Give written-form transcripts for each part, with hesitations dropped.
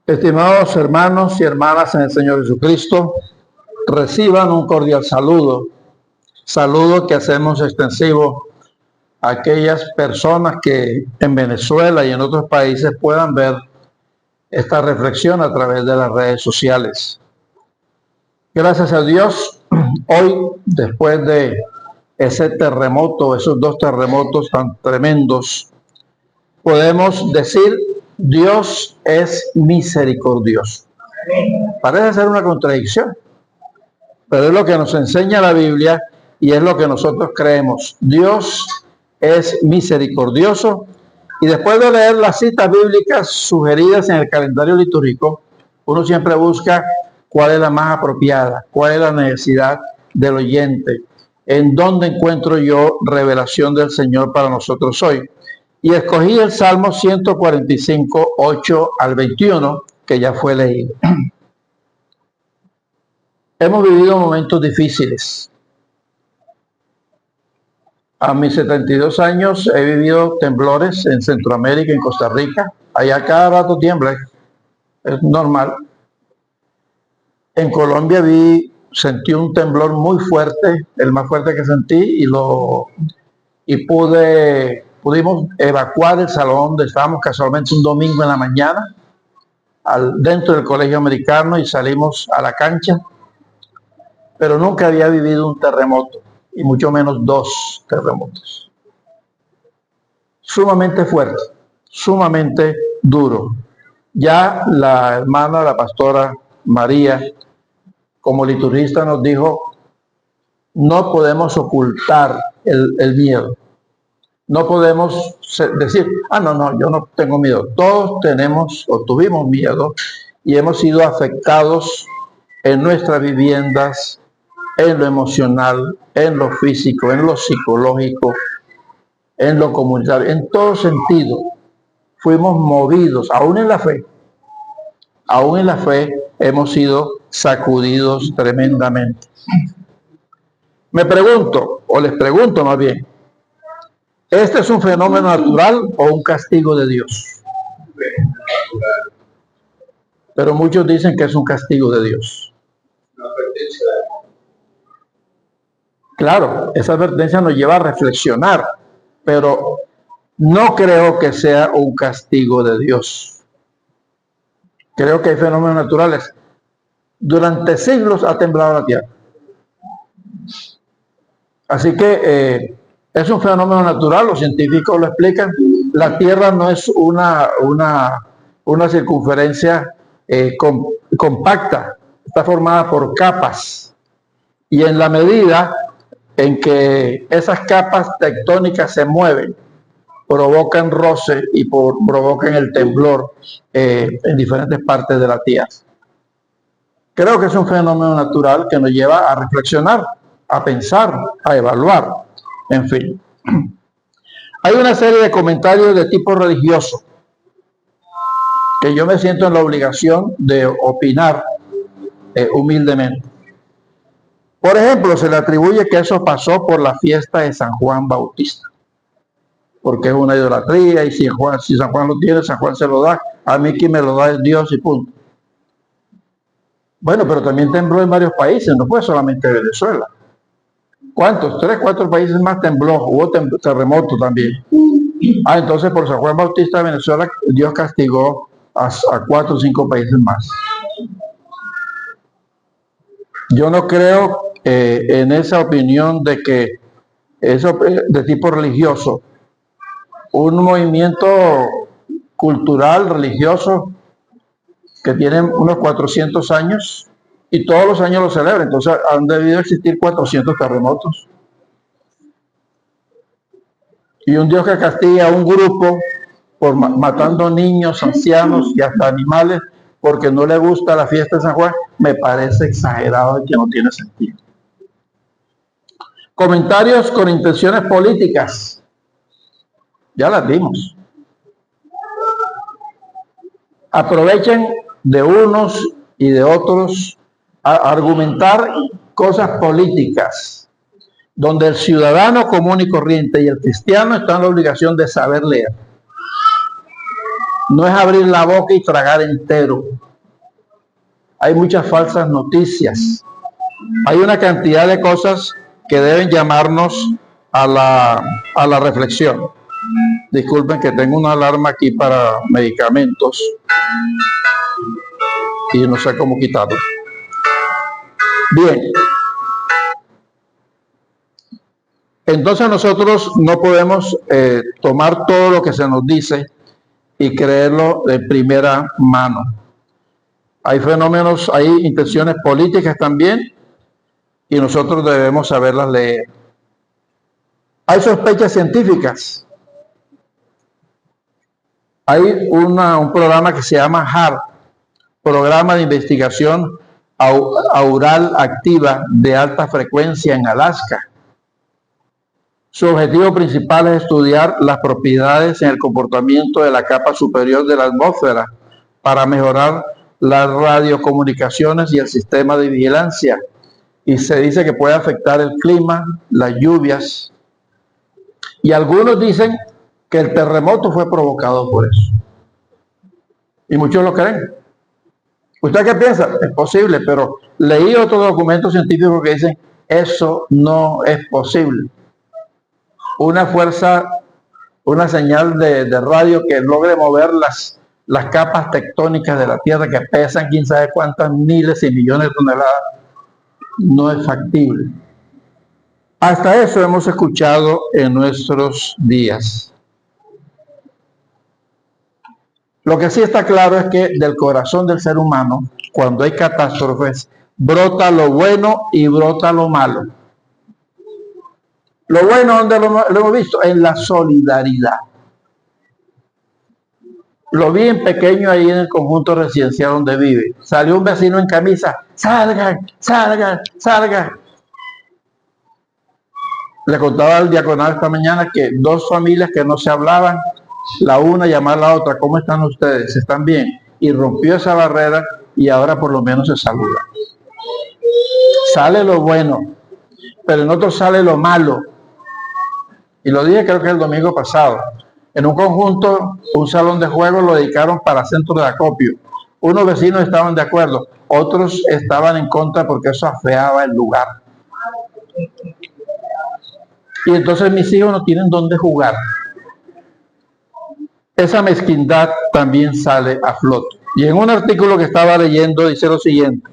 Estimados hermanos y hermanas en el Señor Jesucristo, reciban un cordial saludo, saludo que hacemos extensivo a aquellas personas que en Venezuela y en otros países puedan ver esta reflexión a través de las redes sociales. Gracias a Dios, hoy, después de ese terremoto, esos dos terremotos tan tremendos, podemos decir: Dios es misericordioso. Parece ser una contradicción, pero es lo que nos enseña la Biblia y es lo que nosotros creemos. Dios es misericordioso, y después de leer las citas bíblicas sugeridas en el calendario litúrgico, uno siempre busca cuál es la más apropiada, cuál es la necesidad del oyente, en dónde encuentro yo revelación del Señor para nosotros hoy. Y escogí el Salmo 145, 8 al 21, que ya fue leído. Hemos vivido momentos difíciles. A mis 72 años he vivido temblores en Centroamérica, en Costa Rica. Allá cada rato tiembla, es normal. En Colombia sentí un temblor muy fuerte, el más fuerte que sentí, y pudimos evacuar el salón donde estábamos casualmente un domingo en la mañana, dentro del colegio americano, y salimos a la cancha. Pero nunca había vivido un terremoto, y mucho menos dos terremotos. Sumamente fuerte, sumamente duro. Ya la hermana, la pastora María, como liturgista, nos dijo: no podemos ocultar el miedo. No podemos decir: no, yo no tengo miedo. Todos tenemos o tuvimos miedo y hemos sido afectados en nuestras viviendas, en lo emocional, en lo físico, en lo psicológico, en lo comunitario, en todo sentido. Fuimos movidos, aún en la fe hemos sido sacudidos tremendamente. Me pregunto, o les pregunto más bien, ¿este es un fenómeno natural o un castigo de Dios? Pero muchos dicen que es un castigo de Dios. Claro, esa advertencia nos lleva a reflexionar, pero no creo que sea un castigo de Dios. Creo que hay fenómenos naturales. Durante siglos ha temblado la tierra. Así que es un fenómeno natural, los científicos lo explican. La tierra no es una circunferencia compacta, está formada por capas. Y en la medida en que esas capas tectónicas se mueven, provocan roce y provocan el temblor en diferentes partes de la tierra. Creo que es un fenómeno natural que nos lleva a reflexionar, a pensar, a evaluar, en fin. Hay una serie de comentarios de tipo religioso que yo me siento en la obligación de opinar humildemente. Por ejemplo, se le atribuye que eso pasó por la fiesta de San Juan Bautista, porque es una idolatría, y si San Juan lo tiene, San Juan se lo da. A mí quien me lo da es Dios, y punto. Bueno, pero también tembló en varios países, no fue solamente Venezuela. ¿Cuántos? 3, 4 países más tembló, hubo terremoto también. Entonces por San Juan Bautista de Venezuela, Dios castigó a 4 o 5 países más. Yo no creo en esa opinión de que eso de tipo religioso, un movimiento cultural, religioso, que tiene unos 400 años, y todos los años lo celebran. Entonces han debido existir 400 terremotos. Y un Dios que castiga a un grupo por matando niños, ancianos y hasta animales porque no le gusta la fiesta de San Juan, me parece exagerado y que no tiene sentido. Comentarios con intenciones políticas, ya las vimos. Aprovechan de unos y de otros a argumentar cosas políticas, donde el ciudadano común y corriente y el cristiano están en la obligación de saber leer. No es abrir la boca y tragar entero. Hay muchas falsas noticias. Hay una cantidad de cosas que deben llamarnos a la reflexión. Disculpen que tengo una alarma aquí para medicamentos y no sé cómo quitarla. Bien. Entonces nosotros no podemos tomar todo lo que se nos dice y creerlo de primera mano. Hay fenómenos, hay intenciones políticas también y nosotros debemos saberlas leer. Hay sospechas científicas. Hay un programa que se llama HAARP, Programa de Investigación Aural Activa de Alta Frecuencia en Alaska. Su objetivo principal es estudiar las propiedades en el comportamiento de la capa superior de la atmósfera para mejorar las radiocomunicaciones y el sistema de vigilancia. Y se dice que puede afectar el clima, las lluvias. Y algunos dicen que el terremoto fue provocado por eso. Y muchos lo creen. ¿Usted qué piensa? Es posible, pero leí otros documentos científicos que dicen eso no es posible. Una fuerza, una señal de radio que logre mover las capas tectónicas de la Tierra que pesan quién sabe cuántas miles y millones de toneladas, no es factible. Hasta eso hemos escuchado en nuestros días. Lo que sí está claro es que del corazón del ser humano, cuando hay catástrofes, brota lo bueno y brota lo malo. Lo bueno, ¿dónde lo hemos visto? En la solidaridad. Lo vi en pequeño ahí en el conjunto residencial donde vive. Salió un vecino en camisa. ¡Salgan, salgan, salgan! Le contaba al diaconado esta mañana que dos familias que no se hablaban, la una llamaba a la otra, ¿cómo están ustedes? ¿Están bien? Y rompió esa barrera y ahora por lo menos se saludan. Sale lo bueno, pero en otro sale lo malo. Y lo dije creo que el domingo pasado. En un conjunto, un salón de juegos lo dedicaron para centro de acopio. Unos vecinos estaban de acuerdo, otros estaban en contra porque eso afeaba el lugar. Y entonces mis hijos no tienen dónde jugar. Esa mezquindad también sale a flote. Y en un artículo que estaba leyendo dice lo siguiente: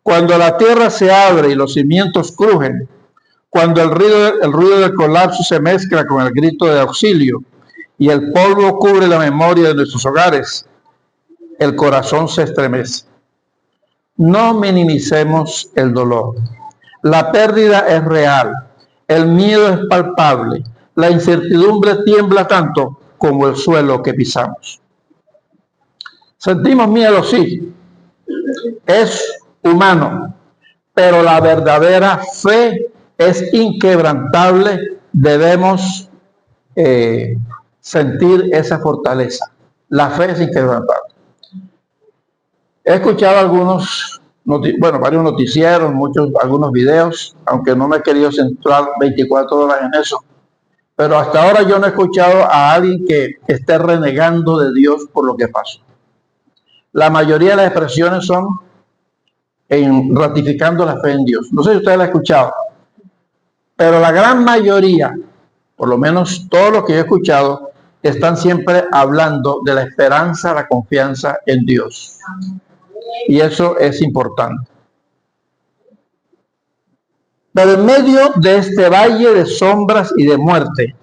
cuando la tierra se abre y los cimientos crujen, cuando el ruido del colapso se mezcla con el grito de auxilio y el polvo cubre la memoria de nuestros hogares, el corazón se estremece. No minimicemos el dolor. La pérdida es real, el miedo es palpable, la incertidumbre tiembla tanto como el suelo que pisamos. Sentimos miedo, sí, es humano, pero la verdadera fe es inquebrantable. Debemos sentir esa fortaleza. La fe es inquebrantable. He escuchado varios noticieros, algunos videos, aunque no me he querido centrar 24 horas en eso. Pero hasta ahora yo no he escuchado a alguien que esté renegando de Dios por lo que pasó. La mayoría de las expresiones son ratificando la fe en Dios. No sé si ustedes la han escuchado, pero la gran mayoría, por lo menos todos los que yo he escuchado, están siempre hablando de la esperanza, la confianza en Dios. Y eso es importante. Pero en medio de este valle de sombras y de muerte,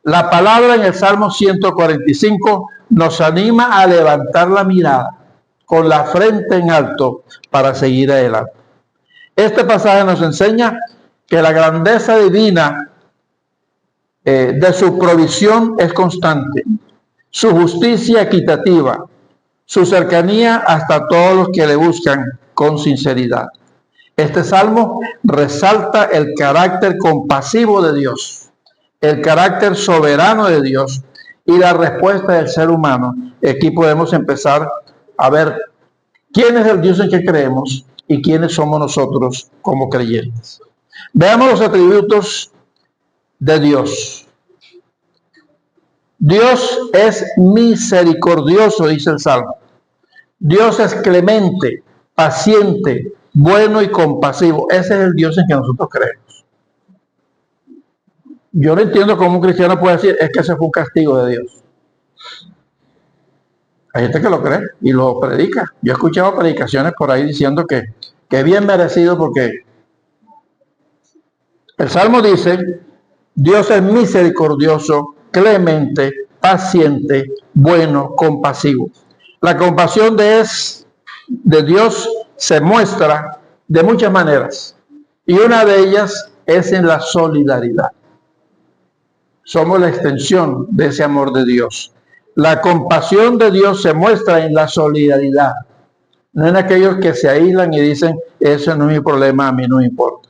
la palabra en el Salmo 145 nos anima a levantar la mirada con la frente en alto para seguir adelante. Este pasaje nos enseña que la grandeza divina de su provisión es constante, su justicia equitativa, su cercanía hasta todos los que le buscan con sinceridad. Este salmo resalta el carácter compasivo de Dios, el carácter soberano de Dios y la respuesta del ser humano. Aquí podemos empezar a ver quién es el Dios en que creemos y quiénes somos nosotros como creyentes. Veamos los atributos de Dios. Dios es misericordioso, dice el Salmo. Dios es clemente, paciente, bueno y compasivo. Ese es el Dios en que nosotros creemos. Yo no entiendo cómo un cristiano puede decir, es que ese fue un castigo de Dios. Hay gente que lo cree y lo predica. Yo he escuchado predicaciones por ahí diciendo que bien merecido, porque el Salmo dice, Dios es misericordioso, clemente, paciente, bueno, compasivo. La compasión de Dios se muestra de muchas maneras, y una de ellas es en la solidaridad. Somos la extensión de ese amor de Dios. La compasión de Dios se muestra en la solidaridad, no en aquellos que se aíslan y dicen, eso no es mi problema, a mí no me importa.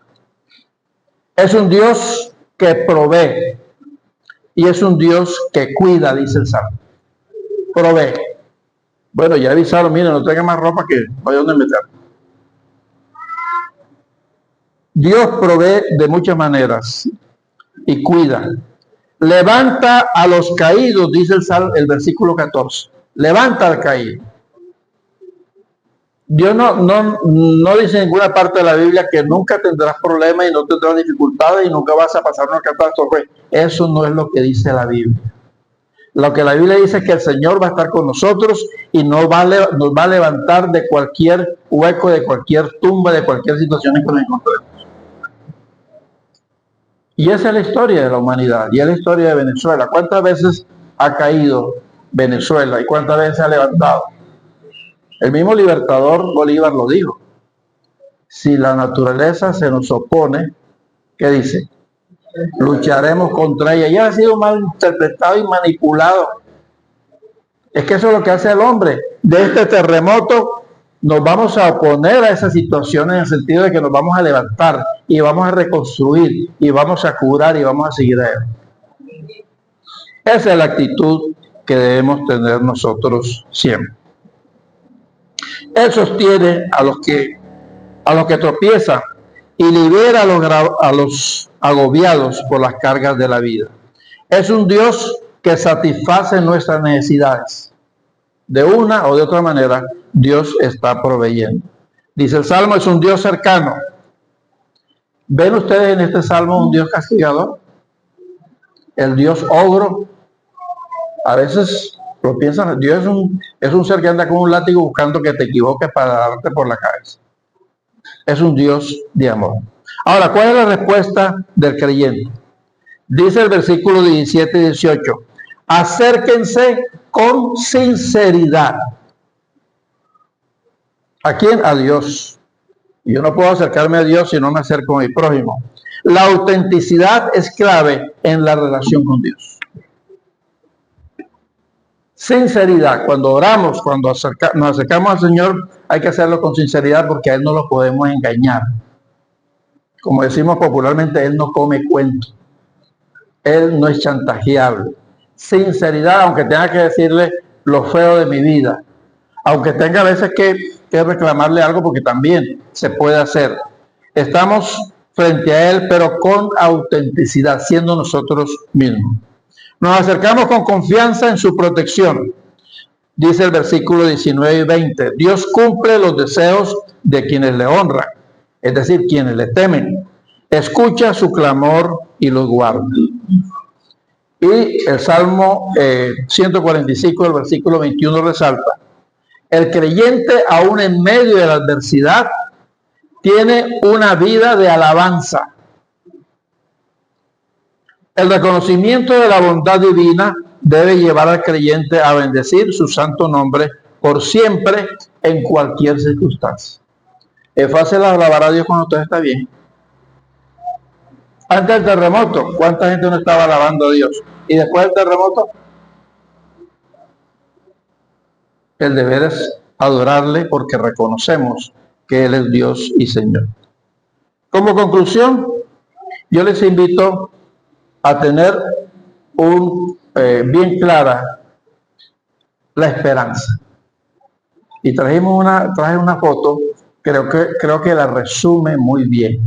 Es un Dios que provee y es un Dios que cuida, dice el Salmo. Provee. Bueno, ya avisaron, miren, no traigan más ropa que no hay dónde meter. Dios provee de muchas maneras y cuida. Levanta a los caídos, dice el versículo 14. Levanta al caído. Dios no dice en ninguna parte de la Biblia que nunca tendrás problemas y no tendrás dificultades y nunca vas a pasar una catástrofe. Eso no es lo que dice la Biblia. Lo que la Biblia dice es que el Señor va a estar con nosotros y nos va a levantar de cualquier hueco, de cualquier tumba, de cualquier situación en que nos encontremos. Y esa es la historia de la humanidad, y es la historia de Venezuela. ¿Cuántas veces ha caído Venezuela y cuántas veces se ha levantado? El mismo libertador Bolívar lo dijo. Si la naturaleza se nos opone, ¿qué dice? Lucharemos contra ella. Ya ha sido mal interpretado y manipulado. Es que eso es lo que hace el hombre. De este terremoto nos vamos a oponer a esa situación, en el sentido de que nos vamos a levantar y vamos a reconstruir y vamos a curar y vamos a seguir a él. Esa es la actitud que debemos tener nosotros siempre. Él sostiene a los que tropiezan y libera a los agobiados por las cargas de la vida. Es un Dios que satisface nuestras necesidades. De una o de otra manera, Dios está proveyendo. Dice el Salmo, es un Dios cercano. ¿Ven ustedes en este Salmo un Dios castigador? El Dios ogro. A veces lo piensan, Dios es un ser que anda con un látigo buscando que te equivoques para darte por la cabeza. Es un Dios de amor. Ahora, ¿cuál es la respuesta del creyente? Dice el versículo 17 y 18, acérquense con sinceridad. ¿A quién? A Dios. Yo no puedo acercarme a Dios si no me acerco a mi prójimo. La autenticidad es clave en la relación con Dios. Sinceridad. Cuando oramos, cuando nos acercamos al Señor, hay que hacerlo con sinceridad porque a Él no lo podemos engañar. Como decimos popularmente, Él no come cuento. Él no es chantajeable. Sinceridad, aunque tenga que decirle lo feo de mi vida, aunque tenga a veces que reclamarle algo, porque también se puede hacer. Estamos frente a Él, pero con autenticidad, siendo nosotros mismos. Nos acercamos con confianza en su protección. Dice el versículo 19 y 20, Dios cumple los deseos de quienes le honran, es decir, quienes le temen. Escucha su clamor y los guarda. Y el Salmo 145, el versículo 21 resalta, el creyente aún en medio de la adversidad tiene una vida de alabanza. El reconocimiento de la bondad divina debe llevar al creyente a bendecir su santo nombre por siempre en cualquier circunstancia. Es fácil alabar a Dios cuando todo está bien. Antes del terremoto, ¿cuánta gente no estaba alabando a Dios? Y después del terremoto, el deber es adorarle porque reconocemos que Él es Dios y Señor. Como conclusión, yo les invito a tener bien clara la esperanza. Y traje una foto, creo que la resume muy bien.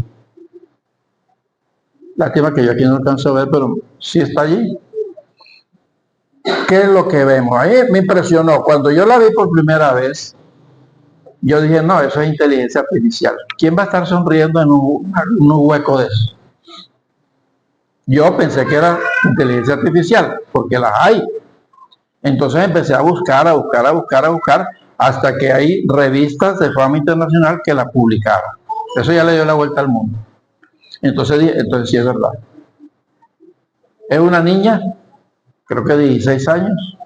Lástima que yo aquí no alcanzo a ver, pero sí está allí. ¿qué es lo que vemos? Ahí me impresionó. Cuando yo la vi por primera vez, yo dije, no, eso es inteligencia artificial. ¿Quién va a estar sonriendo en un hueco de eso? Yo pensé que era inteligencia artificial, porque las hay. Entonces empecé a buscar, hasta que hay revistas de fama internacional que la publicaron. Eso ya le dio la vuelta al mundo. Entonces sí es verdad. Es una niña, creo que de 16 años,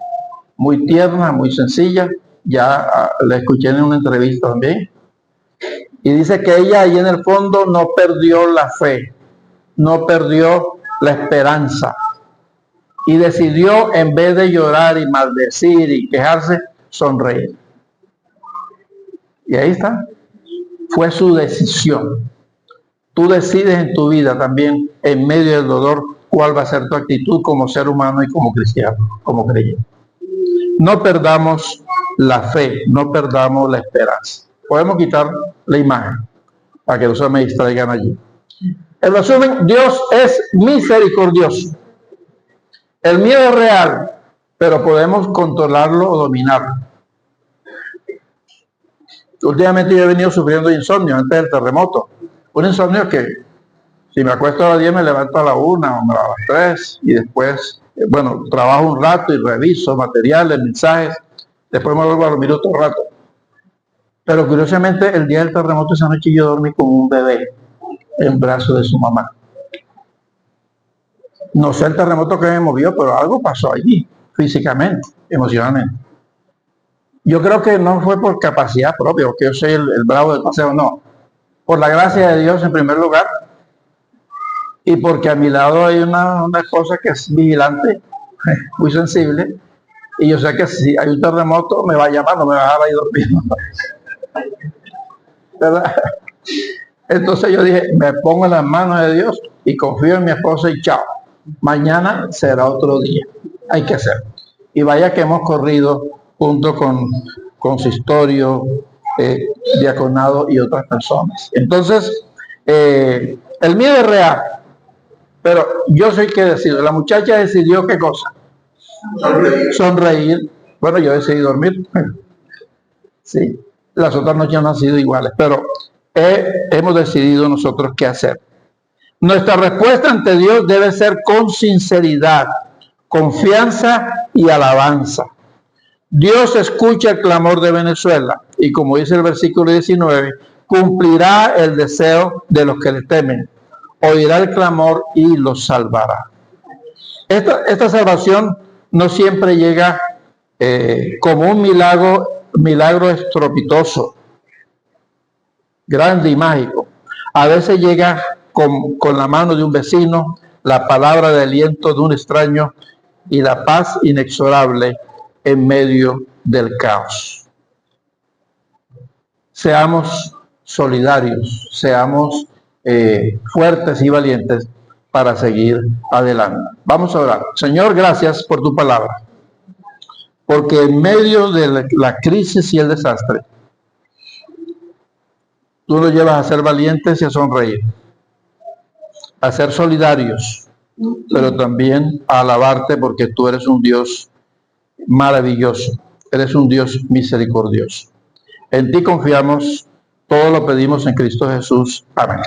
muy tierna, muy sencilla. Ya la escuché en una entrevista también. Y dice que ella ahí en el fondo no perdió la fe, no perdió la esperanza. Y decidió, en vez de llorar y maldecir y quejarse, sonreír. Y ahí está. Fue su decisión. Tú decides en tu vida también, en medio del dolor, cuál va a ser tu actitud como ser humano y como cristiano, como creyente. No perdamos la fe, no perdamos la esperanza. Podemos quitar la imagen para que no se me distraigan allí. En resumen, Dios es misericordioso. El miedo es real, pero podemos controlarlo o dominarlo. Últimamente yo he venido sufriendo insomnio antes del terremoto. Un insomnio que si me acuesto a las 10 me levanto a la 1 o a las 3 y después, bueno, trabajo un rato y reviso materiales, mensajes, después me vuelvo a dormir otro rato. Pero curiosamente el día del terremoto esa noche yo dormí como un bebé en brazos de su mamá. No sé el terremoto que me movió, pero algo pasó allí, físicamente, emocionalmente. Yo creo que no fue por capacidad propia, porque yo soy el bravo del paseo, no. Por la gracia de Dios en primer lugar, y porque a mi lado hay una esposa que es vigilante, muy sensible, y yo sé que si hay un terremoto me va a llamar, no me va a dejar ahí dormido. ¿Verdad? Entonces yo dije, me pongo en las manos de Dios y confío en mi esposa y chao. Mañana será otro día. Hay que hacerlo. Y vaya que hemos corrido junto con consistorio, diaconado y otras personas. Entonces, el miedo es real, pero yo soy que decido. La muchacha decidió qué cosa. Sonreír. Bueno, yo decidí dormir. Sí, las otras noches no han sido iguales, pero hemos decidido nosotros qué hacer. Nuestra respuesta ante Dios debe ser con sinceridad, confianza y alabanza. Dios escucha el clamor de Venezuela y, como dice el versículo 19, cumplirá el deseo de los que le temen, oirá el clamor y los salvará. Esta salvación no siempre llega como un milagro estropitoso, grande y mágico. A veces llega con la mano de un vecino, la palabra de aliento de un extraño y la paz inexorable en medio del caos. Seamos solidarios, seamos fuertes y valientes para seguir adelante. Vamos a orar. Señor, gracias por tu palabra, porque en medio de la crisis y el desastre, tú nos llevas a ser valientes y a sonreír, a ser solidarios, pero también a alabarte porque tú eres un Dios maravilloso, eres un Dios misericordioso. En ti confiamos, todo lo pedimos en Cristo Jesús. Amén.